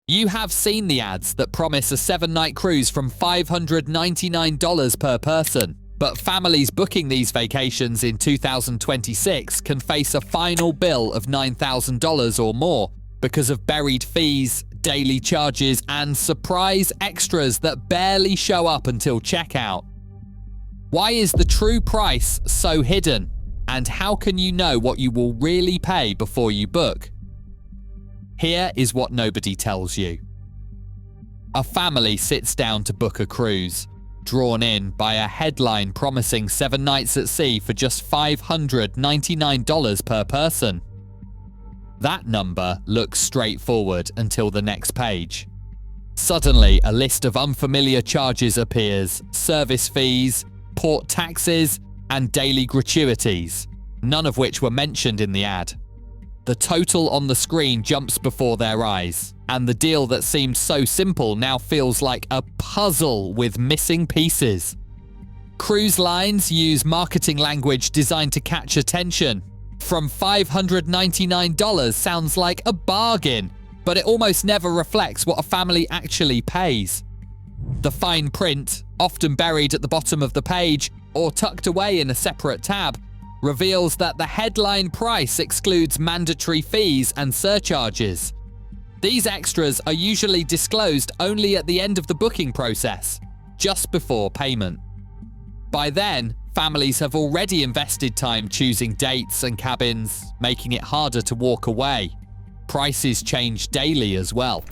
You have seen the ads that promise a 7-night cruise from $599 per person. But families booking these vacations in 2026 can face a final bill of $9,000 or more because of buried fees, daily charges, and surprise extras that barely show up until checkout. Why is the true price so hidden? And how can you know what you will really pay before you book? Here is what nobody tells you. A family sits down to book a cruise, drawn in by a headline promising 7 nights at sea for just $599 per person. That number looks straightforward until the next page. Suddenly, a list of unfamiliar charges appears: service fees, port taxes, and daily gratuities, none of which were mentioned in the ad. The total on the screen jumps before their eyes, and the deal that seemed so simple now feels like a puzzle with missing pieces. Cruise lines use marketing language designed to catch attention. From $599 sounds like a bargain, but it almost never reflects what a family actually pays. The fine print, often buried at the bottom of the page or tucked away in a separate tab, reveals that the headline price excludes mandatory fees and surcharges. These extras are usually disclosed only at the end of the booking process, just before payment. By then, families have already invested time choosing dates and cabins, making it harder to walk away. Prices change daily as well.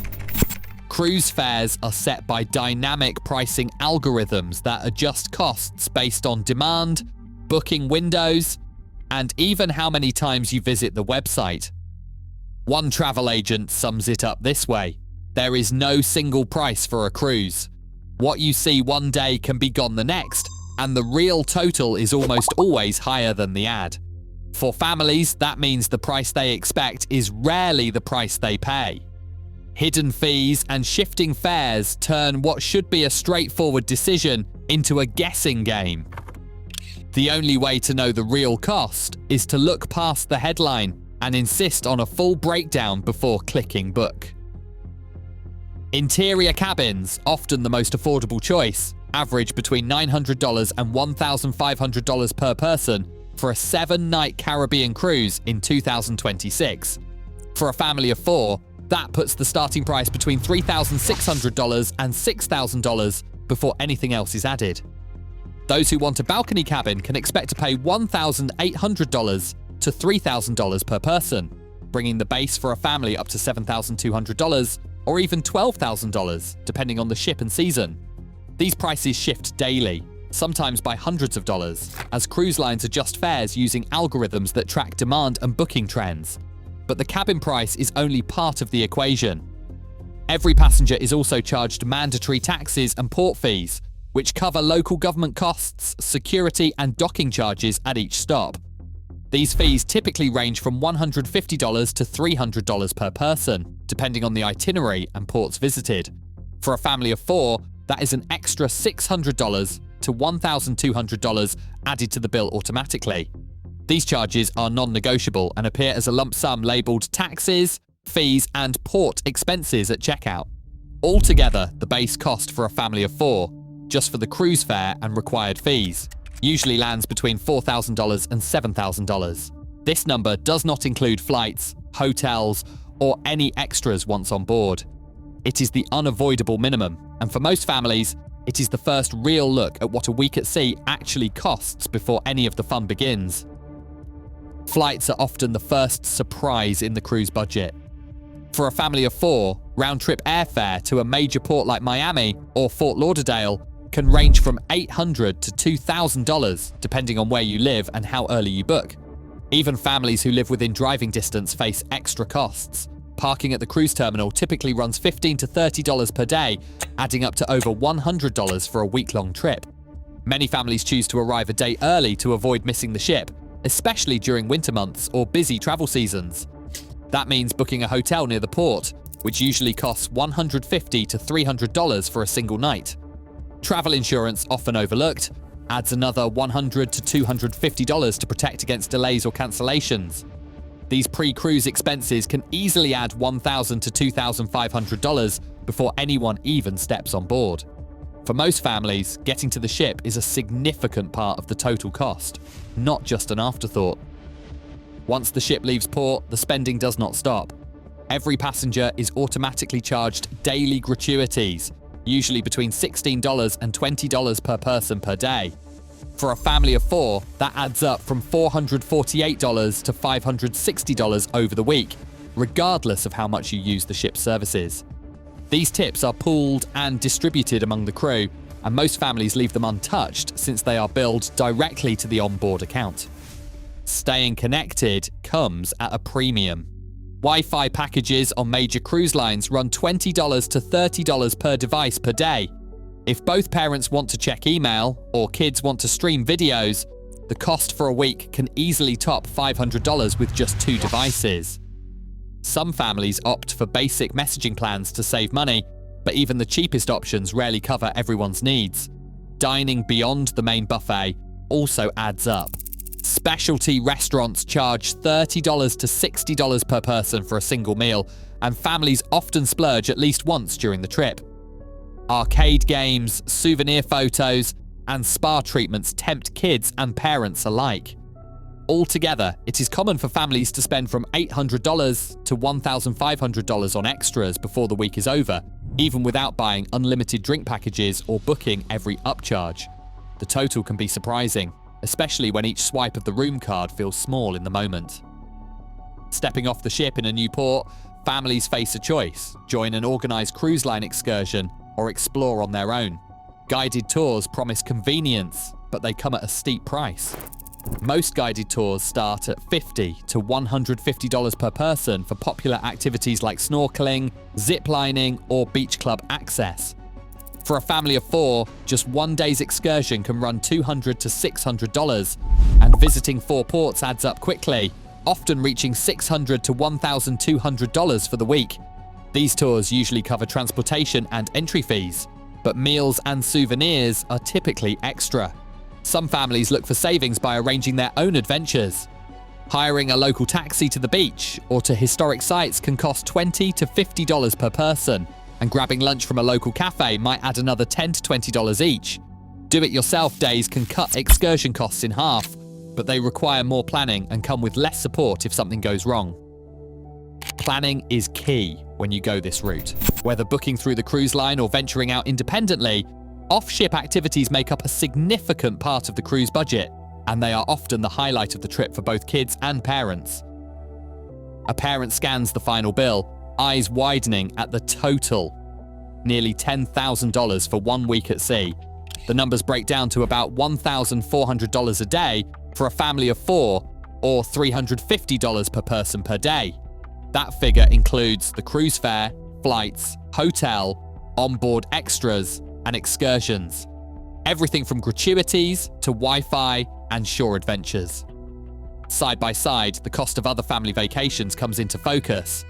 Cruise fares are set by dynamic pricing algorithms that adjust costs based on demand, booking windows, and even how many times you visit the website. One travel agent sums it up this way: there is no single price for a cruise. What you see one day can be gone the next, and the real total is almost always higher than the ad. For families, that means the price they expect is rarely the price they pay. Hidden fees and shifting fares turn what should be a straightforward decision into a guessing game. The only way to know the real cost is to look past the headline and insist on a full breakdown before clicking book. Interior cabins, often the most affordable choice, average between $900 and $1,500 per person for a 7-night Caribbean cruise in 2026. For a family of 4, that puts the starting price between $3,600 and $6,000 before anything else is added. Those who want a balcony cabin can expect to pay $1,800 to $3,000 per person, bringing the base for a family up to $7,200 or even $12,000, depending on the ship and season. These prices shift daily, sometimes by hundreds of dollars, as cruise lines adjust fares using algorithms that track demand and booking trends. But the cabin price is only part of the equation. Every passenger is also charged mandatory taxes and port fees, which cover local government costs, security, and docking charges at each stop. These fees typically range from $150 to $300 per person, depending on the itinerary and ports visited. For a family of 4, that is an extra $600 to $1,200 added to the bill automatically. These charges are non-negotiable and appear as a lump sum labelled taxes, fees, and port expenses at checkout. Altogether, the base cost for a family of 4, just for the cruise fare and required fees, usually lands between $4,000 and $7,000. This number does not include flights, hotels, or any extras once on board. It is the unavoidable minimum, and for most families, it is the first real look at what a week at sea actually costs before any of the fun begins. Flights are often the first surprise in the cruise budget. For a family of 4, round-trip airfare to a major port like Miami or Fort Lauderdale can range from $800 to $2,000, depending on where you live and how early you book. Even families who live within driving distance face extra costs. Parking at the cruise terminal typically runs $15 to $30 per day, adding up to over $100 for a week-long trip. Many families choose to arrive a day early to avoid missing the ship, especially during winter months or busy travel seasons. That means booking a hotel near the port, which usually costs $150 to $300 for a single night. Travel insurance, often overlooked, adds another $100 to $250 to protect against delays or cancellations. These pre-cruise expenses can easily add $1,000 to $2,500 before anyone even steps on board. For most families, getting to the ship is a significant part of the total cost, not just an afterthought. Once the ship leaves port, the spending does not stop. Every passenger is automatically charged daily gratuities, usually between $16 and $20 per person per day. For a family of 4, that adds up from $448 to $560 over the week, regardless of how much you use the ship's services. These tips are pooled and distributed among the crew, and most families leave them untouched since they are billed directly to the onboard account. Staying connected comes at a premium. Wi-Fi packages on major cruise lines run $20 to $30 per device per day. If both parents want to check email or kids want to stream videos, the cost for a week can easily top $500 with just 2 devices. Some families opt for basic messaging plans to save money, but even the cheapest options rarely cover everyone's needs. Dining beyond the main buffet also adds up. Specialty restaurants charge $30 to $60 per person for a single meal, and families often splurge at least once during the trip. Arcade games, souvenir photos, and spa treatments tempt kids and parents alike. Altogether, it is common for families to spend from $800 to $1,500 on extras before the week is over, even without buying unlimited drink packages or booking every upcharge. The total can be surprising, especially when each swipe of the room card feels small in the moment. Stepping off the ship in a new port, families face a choice: join an organized cruise line excursion or explore on their own. Guided tours promise convenience, but they come at a steep price. Most guided tours start at $50 to $150 per person for popular activities like snorkeling, ziplining, or beach club access. For a family of 4, just one day's excursion can run $200 to $600, and visiting 4 ports adds up quickly, often reaching $600 to $1,200 for the week. These tours usually cover transportation and entry fees, but meals and souvenirs are typically extra. Some families look for savings by arranging their own adventures. Hiring a local taxi to the beach or to historic sites can cost $20 to $50 per person, and grabbing lunch from a local cafe might add another $10 to $20 each. Do-it-yourself days can cut excursion costs in half, but they require more planning and come with less support if something goes wrong. Planning is key when you go this route. Whether booking through the cruise line or venturing out independently, off-ship activities make up a significant part of the cruise budget, and they are often the highlight of the trip for both kids and parents. A parent scans the final bill, eyes widening at the total. Nearly $10,000 for 1 week at sea. The numbers break down to about $1,400 a day for a family of 4, or $350 per person per day. That figure includes the cruise fare, flights, hotel, onboard extras, and excursions. Everything from gratuities to Wi-Fi and shore adventures. Side by side, the cost of other family vacations comes into focus.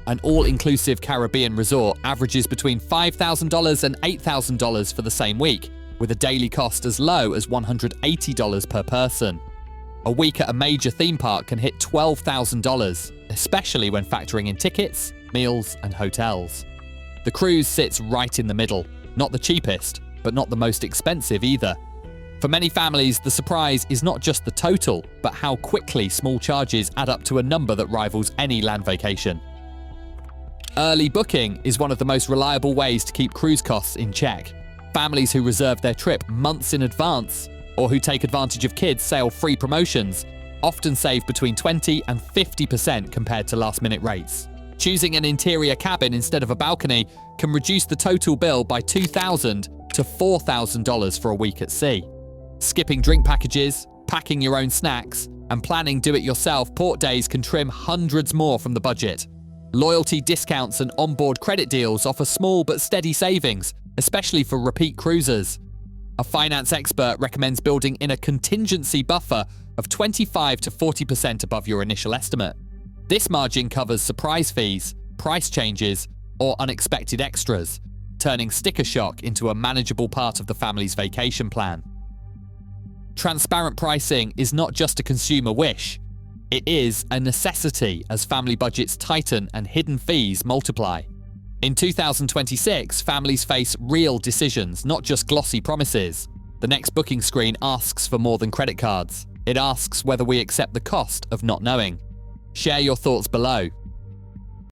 An all-inclusive Caribbean resort averages between $5,000 and $8,000 for the same week, with a daily cost as low as $180 per person. A week at a major theme park can hit $12,000, especially when factoring in tickets, meals, and hotels. The cruise sits right in the middle. Not the cheapest, but not the most expensive either. For many families, the surprise is not just the total, but how quickly small charges add up to a number that rivals any land vacation. Early booking is one of the most reliable ways to keep cruise costs in check. Families who reserve their trip months in advance, or who take advantage of kids' sail-free promotions, often save between 20 and 50% compared to last-minute rates. Choosing an interior cabin instead of a balcony can reduce the total bill by $2,000 to $4,000 for a week at sea. Skipping drink packages, packing your own snacks, and planning do-it-yourself port days can trim hundreds more from the budget. Loyalty discounts and onboard credit deals offer small but steady savings, especially for repeat cruisers. A finance expert recommends building in a contingency buffer of 25 to 40% above your initial estimate. This margin covers surprise fees, price changes, or unexpected extras, turning sticker shock into a manageable part of the family's vacation plan. Transparent pricing is not just a consumer wish. It is a necessity as family budgets tighten and hidden fees multiply. In 2026, families face real decisions, not just glossy promises. The next booking screen asks for more than credit cards. It asks whether we accept the cost of not knowing. Share your thoughts below.